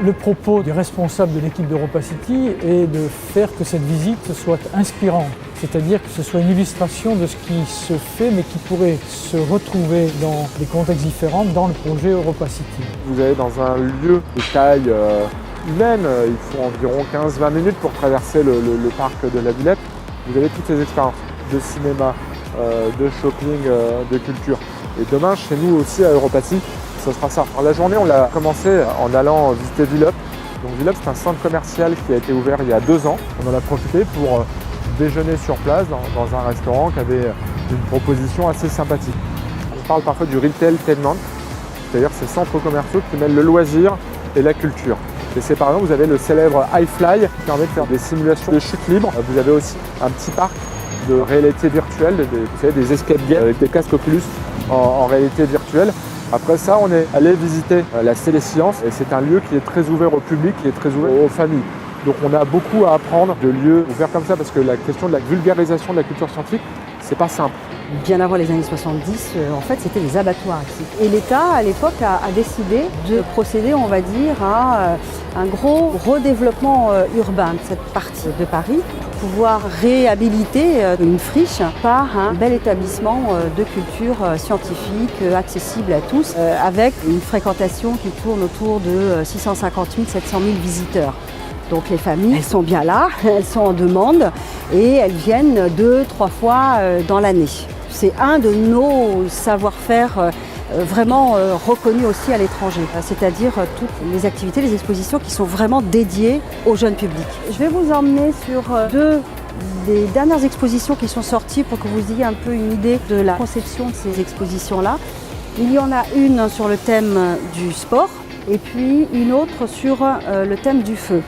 Le propos des responsables de l'équipe d'EuropaCity est de faire que cette visite soit inspirante, c'est-à-dire que ce soit une illustration de ce qui se fait mais qui pourrait se retrouver dans des contextes différents dans le projet EuropaCity. Vous allez dans un lieu de taille humaine, il faut environ 15-20 minutes pour traverser le parc de la Villette. Vous avez toutes ces expériences de cinéma, de shopping, de culture. Et demain, chez nous aussi à EuropaCity, ce sera ça. Alors, la journée, on l'a commencé en allant visiter Villeup. Donc Villeup, c'est un centre commercial qui a été ouvert il y a 2 ans. On en a profité pour déjeuner sur place dans un restaurant qui avait une proposition assez sympathique. On parle parfois du retailtainment, c'est-à-dire ces centres commerciaux qui mêlent le loisir et la culture. Et c'est par exemple, vous avez le célèbre iFly qui permet de faire des simulations de chute libre. Vous avez aussi un petit parc de réalité virtuelle, vous savez, des escape games avec des casques Oculus en réalité virtuelle. Après ça, on est allé visiter la Célescience et c'est un lieu qui est très ouvert au public, qui est très ouvert aux familles. Donc on a beaucoup à apprendre de lieux ouverts comme ça parce que la question de la vulgarisation de la culture scientifique, c'est pas simple. Bien avant les années 70, en fait, c'était des abattoirs ici. Et l'État, à l'époque, a décidé de procéder, on va dire, à un gros redéveloppement urbain de cette partie de Paris pour pouvoir réhabiliter une friche par un bel établissement de culture scientifique accessible à tous, avec une fréquentation qui tourne autour de 650 000, 700 000 visiteurs. Donc les familles, elles sont bien là, elles sont en demande et elles viennent 2-3 fois dans l'année. C'est un de nos savoir-faire vraiment reconnus aussi à l'étranger, c'est-à-dire toutes les activités, les expositions qui sont vraiment dédiées au jeune public. Je vais vous emmener sur 2 des dernières expositions qui sont sorties pour que vous ayez un peu une idée de la conception de ces expositions-là. Il y en a une sur le thème du sport et puis une autre sur le thème du feu.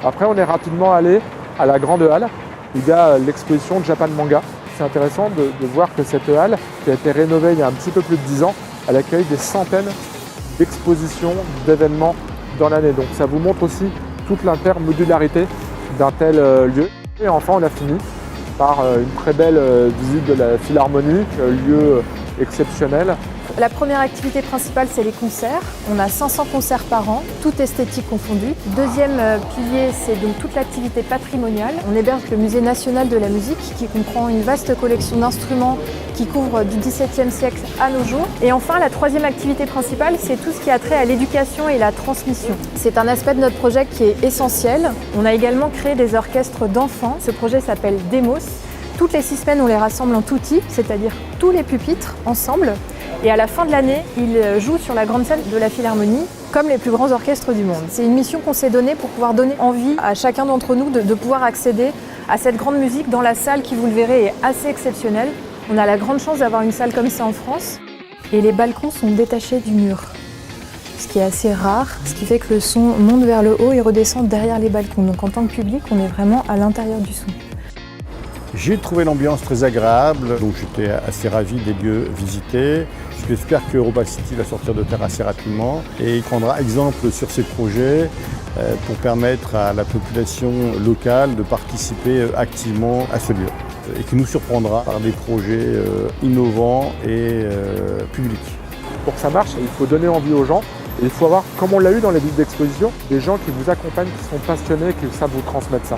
Après, on est rapidement allé à la grande halle. Il y a l'exposition Japan Manga. C'est intéressant de voir que cette halle, qui a été rénovée il y a un petit peu plus de 10 ans, elle accueille des centaines d'expositions, d'événements dans l'année. Donc ça vous montre aussi toute l'intermodularité d'un tel lieu. Et enfin, on a fini par une très belle visite de la Philharmonie, lieu exceptionnel. La première activité principale, c'est les concerts. On a 500 concerts par an, toute esthétique confondue. Deuxième pilier, c'est donc toute l'activité patrimoniale. On héberge le Musée national de la musique qui comprend une vaste collection d'instruments qui couvre du XVIIe siècle à nos jours. Et enfin, la troisième activité principale, c'est tout ce qui a trait à l'éducation et la transmission. C'est un aspect de notre projet qui est essentiel. On a également créé des orchestres d'enfants. Ce projet s'appelle Demos. Toutes les 6 semaines, on les rassemble en tutti, c'est-à-dire tous les pupitres ensemble. Et à la fin de l'année, ils jouent sur la grande scène de la Philharmonie, comme les plus grands orchestres du monde. C'est une mission qu'on s'est donnée pour pouvoir donner envie à chacun d'entre nous de pouvoir accéder à cette grande musique dans la salle qui, vous le verrez, est assez exceptionnelle. On a la grande chance d'avoir une salle comme ça en France. Et les balcons sont détachés du mur, ce qui est assez rare, ce qui fait que le son monte vers le haut et redescend derrière les balcons. Donc en tant que public, on est vraiment à l'intérieur du son. J'ai trouvé l'ambiance très agréable, donc j'étais assez ravi des lieux visités. J'espère que EuropaCity va sortir de terre assez rapidement et il prendra exemple sur ces projets pour permettre à la population locale de participer activement à ce lieu et qui nous surprendra par des projets innovants et publics. Pour que ça marche, il faut donner envie aux gens et il faut avoir, comme on l'a eu dans les visites d'exposition, des gens qui vous accompagnent, qui sont passionnés, qui savent vous transmettre ça.